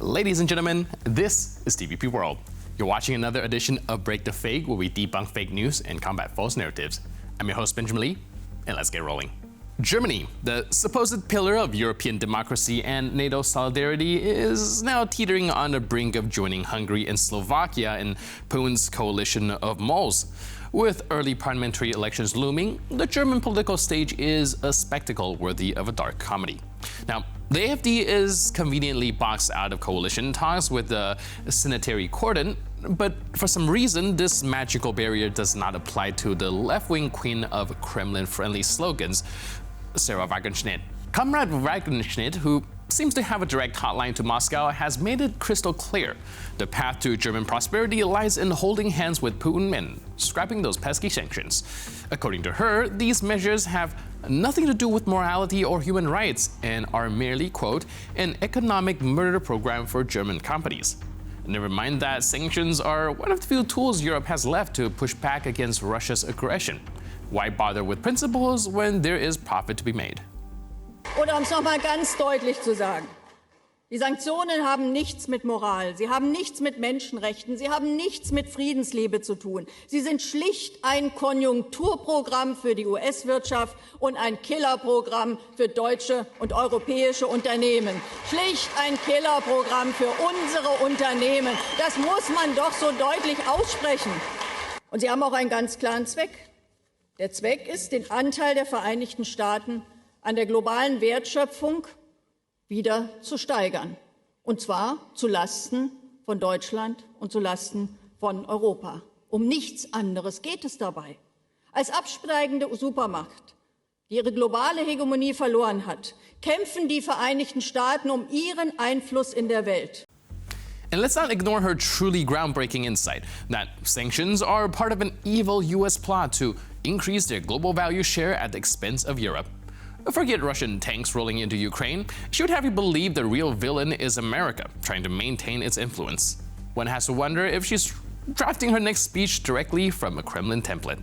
Ladies and gentlemen, this is TVP World. You're watching another edition of Break the Fake, where we debunk fake news and combat false narratives. I'm your host, Benjamin Lee, and let's get rolling. Germany, the supposed pillar of European democracy and NATO solidarity, is now teetering on the brink of joining Hungary and Slovakia in Putin's coalition of moles. With early parliamentary elections looming, the German political stage is a spectacle worthy of a dark comedy. Now, the AfD is conveniently boxed out of coalition talks with the sanitary cordon, but for some reason, this magical barrier does not apply to the left-wing queen of Kremlin-friendly slogans, Sarah Wagenknecht. Comrade Wagenknecht, who seems to have a direct hotline to Moscow, has made it crystal clear. The path to German prosperity lies in holding hands with Putin and scrapping those pesky sanctions. According to her, these measures have nothing to do with morality or human rights and are merely, quote, an economic murder program for German companies. Never mind that sanctions are one of the few tools Europe has left to push back against Russia's aggression. Why bother with principles when there is profit to be made? Oder um es noch mal ganz deutlich zu sagen, die Sanktionen haben nichts mit Moral, sie haben nichts mit Menschenrechten, sie haben nichts mit Friedensliebe zu tun. Sie sind schlicht ein Konjunkturprogramm für die US-Wirtschaft und ein Killerprogramm für deutsche und europäische Unternehmen. Schlicht ein Killerprogramm für unsere Unternehmen. Das muss man doch so deutlich aussprechen. Und sie haben auch einen ganz klaren Zweck. Der Zweck ist, den Anteil der Vereinigten Staaten an der globalen Wertschöpfung wieder zu steigern. Und zwar zu Lasten von Deutschland und zu Lasten von Europa. Um nichts anderes geht es dabei. Als absteigende Supermacht, die ihre globale Hegemonie verloren hat, kämpfen die Vereinigten Staaten um ihren Einfluss in der Welt. And let's not ignore her truly groundbreaking insight that sanctions are part of an evil US plot to increase their global value share at the expense of Europe. Forget Russian tanks rolling into Ukraine. She would have you believe the real villain is America, trying to maintain its influence. One has to wonder if she's drafting her next speech directly from a Kremlin template.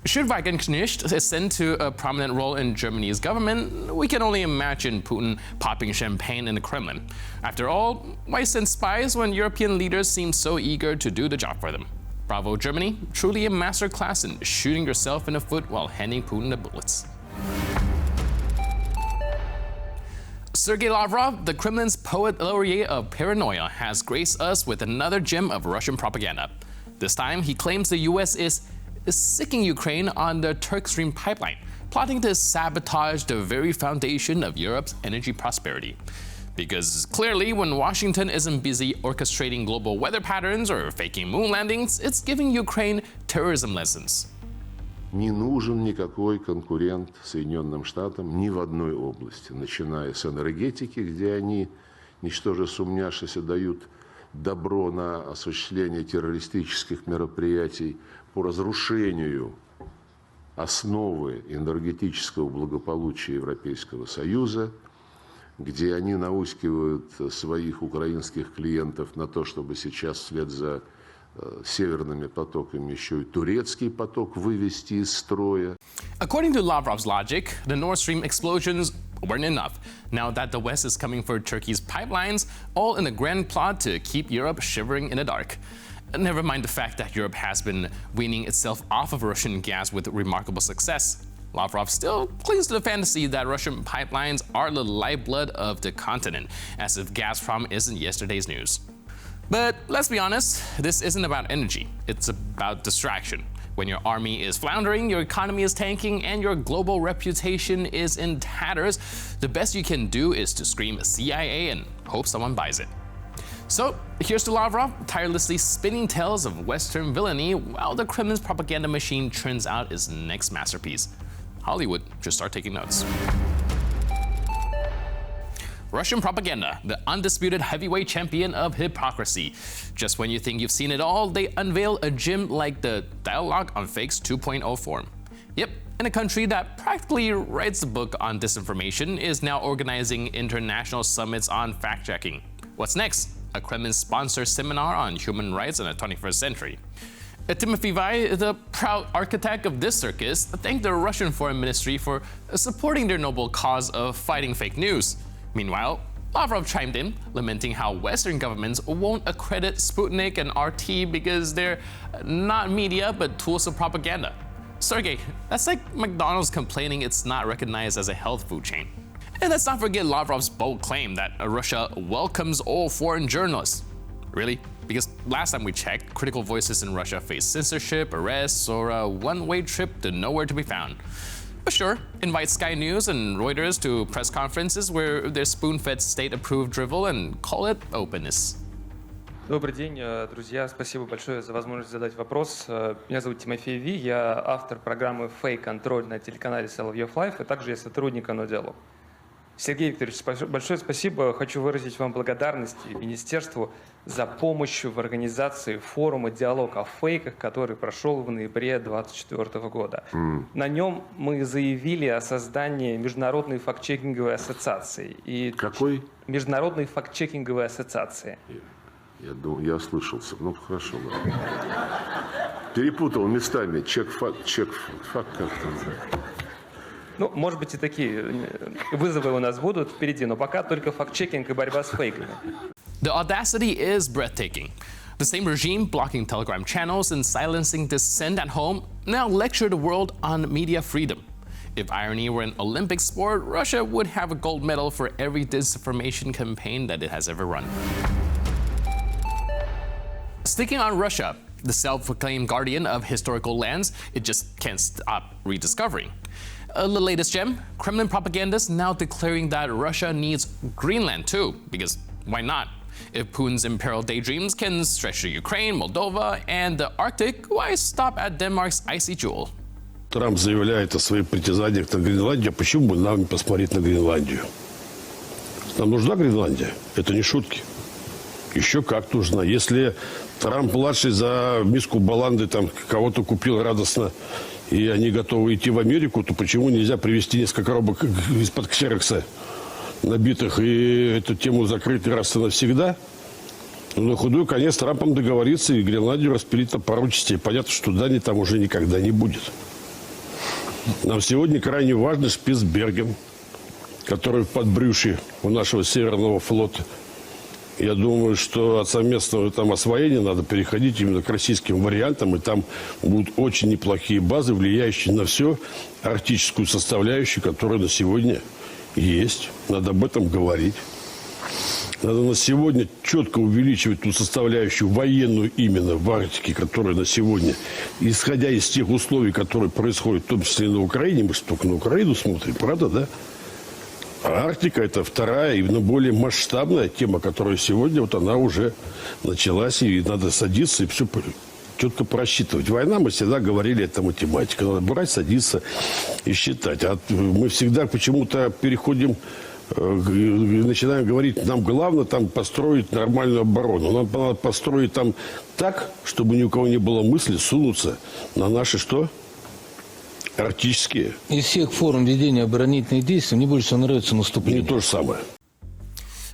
Should Wagenknecht ascend to a prominent role in Germany's government, we can only imagine Putin popping champagne in the Kremlin. After all, why send spies when European leaders seem so eager to do the job for them? Bravo, Germany, truly a masterclass in shooting yourself in the foot while handing Putin the bullets. Sergey Lavro, the Kremlin's poet laureate of paranoia, has graced us with another gem of Russian propaganda. This time, he claims the US is sicking Ukraine on the Turk Stream pipeline, plotting to sabotage the very foundation of Europe's energy prosperity. Because clearly, when Washington isn't busy orchestrating global weather patterns or faking moon landings, it's giving Ukraine terrorism lessons. Не нужен никакой конкурент Соединенным Штатам ни в одной области, начиная с энергетики, где они, ничтоже сумняшися, дают добро на осуществление террористических мероприятий по разрушению основы энергетического благополучия Европейского Союза, где они наускивают своих украинских клиентов на то, чтобы сейчас вслед за северными потоками еще и турецкий поток вывести из строя. According to Lavrov's logic, the Nord Stream explosions weren't enough. Now that the West is coming for Turkey's pipelines, all in a grand plot to keep Europe shivering in the dark. Never mind the fact that Europe has been weaning itself off of Russian gas with remarkable success. Lavrov still clings to the fantasy that Russian pipelines are the lifeblood of the continent, as if Gazprom isn't yesterday's news. But let's be honest, this isn't about energy, it's about distraction. When your army is floundering, your economy is tanking, and your global reputation is in tatters, the best you can do is to scream CIA and hope someone buys it. So here's to Lavrov, tirelessly spinning tales of Western villainy while the Kremlin's propaganda machine churns out its next masterpiece. Hollywood should start taking notes. Russian propaganda, the undisputed heavyweight champion of hypocrisy. Just when you think you've seen it all, they unveil a gem like the Dialogue on Fakes 2.0 form. Yep, and a country that practically writes the book on disinformation is now organizing international summits on fact-checking. What's next? A Kremlin-sponsored seminar on human rights in the 21st century. Timothy Vai, the proud architect of this circus, thanked the Russian Foreign Ministry for supporting their noble cause of fighting fake news. Meanwhile, Lavrov chimed in, lamenting how Western governments won't accredit Sputnik and RT because they're not media but tools of propaganda. Sergey, that's like McDonald's complaining it's not recognized as a health food chain. And let's not forget Lavrov's bold claim that Russia welcomes all foreign journalists. Really? Because last time we checked, critical voices in Russia face censorship, arrests, or a one-way trip to nowhere to be found. But sure, invite Sky News and Reuters to press conferences where they're spoon-fed state-approved drivel and call it openness. Добрый день, друзья. Спасибо большое за возможность задать вопрос. Меня зовут Тимофей Ви, я автор программы «Фейк-контроль» на телеканале Соловьев Лайв, и также я сотрудник ОНО «Диалог». Сергей Викторович, большое спасибо. Хочу выразить вам благодарность и Министерству за помощь в организации форума «Диалог о фейках», который прошел в ноябре 2024 года. На нем мы заявили о создании Международной фактчекинговой ассоциации. Какой? Международной фактчекинговой ассоциации. Я ослышался. Ну, хорошо, ладно. Перепутал местами. Чек-факт, как там. Ну, может быть, и такие вызовы у нас будут впереди, но пока только факт-чекинг и борьба с фейками. The audacity is breathtaking. The same regime blocking Telegram channels and silencing dissent at home now lecture the world on media freedom. If irony were an Olympic sport, Russia would have a gold medal for every disinformation campaign that it has ever run. Sticking on Russia, the self-proclaimed guardian of historical lands, it just can't stop rediscovering. The latest gem, Kremlin propagandists now declaring that Russia needs Greenland too, because why not? If Putin's imperial daydreams can stretch to Ukraine, Moldova, and the Arctic, why stop at Denmark's icy jewel? Трамп заявляет о своих притязаниях на Гренландию, а почему бы нам не посмотреть на Гренландию? Нам нужна Гренландия? Это не шутки. Еще как нужна. Если Трамп-младший за миску баланды там кого-то купил радостно, и они готовы идти в Америку, то почему нельзя привезти несколько коробок из-под ксерокса набитых и эту тему закрыть раз и навсегда? Но на худой конец Трампом договориться и Гренландию распилить на пару частей. Понятно, что Дании там уже никогда не будет. Нам сегодня крайне важен Шпицберген, который в подбрюшье у нашего Северного флота. Я думаю, что от совместного там освоения надо переходить именно к российским вариантам, и там будут очень неплохие базы, влияющие на всю арктическую составляющую, которая на сегодня есть. Надо об этом говорить. Надо на сегодня четко увеличивать ту составляющую военную именно в Арктике, которая на сегодня, исходя из тех условий, которые происходят, в том числе и на Украине, мы же только на Украину смотрим, правда, да? А Арктика – это вторая и более масштабная тема, которая сегодня, вот она уже началась, и надо садиться и все четко просчитывать. Война, мы всегда говорили, это математика. Надо брать, садиться и считать. А мы всегда почему-то переходим и начинаем говорить, нам главное там построить нормальную оборону. Нам надо построить там так, чтобы ни у кого не было мысли сунуться на наши что? Арктические. Из всех форм ведения оборонительных действий мне больше нравится наступление. Не то же самое.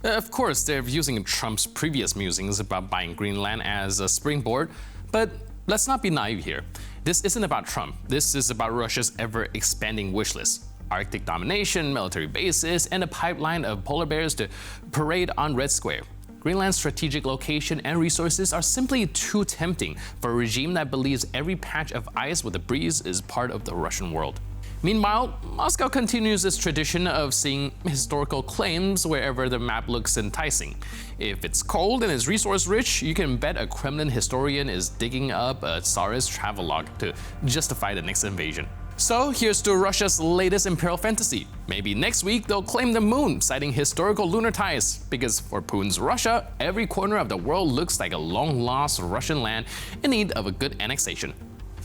Of course, they're using Trump's previous musings about buying Greenland as a springboard, but let's not be naive here. This isn't about Trump. This is about Russia's ever-expanding wish list. Arctic domination, military bases, and a pipeline of polar bears to parade on Red Square. Greenland's strategic location and resources are simply too tempting for a regime that believes every patch of ice with a breeze is part of the Russian world. Meanwhile, Moscow continues its tradition of seeing historical claims wherever the map looks enticing. If it's cold and is resource-rich, you can bet a Kremlin historian is digging up a Tsarist travelogue to justify the next invasion. So here's to Russia's latest imperial fantasy. Maybe next week they'll claim the moon, citing historical lunar ties. Because for Putin's Russia, every corner of the world looks like a long-lost Russian land in need of a good annexation.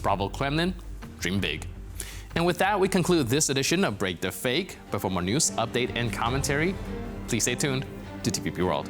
Bravo Kremlin, dream big. And with that, we conclude this edition of Break the Fake. But for more news, update, and commentary, please stay tuned to TPP World.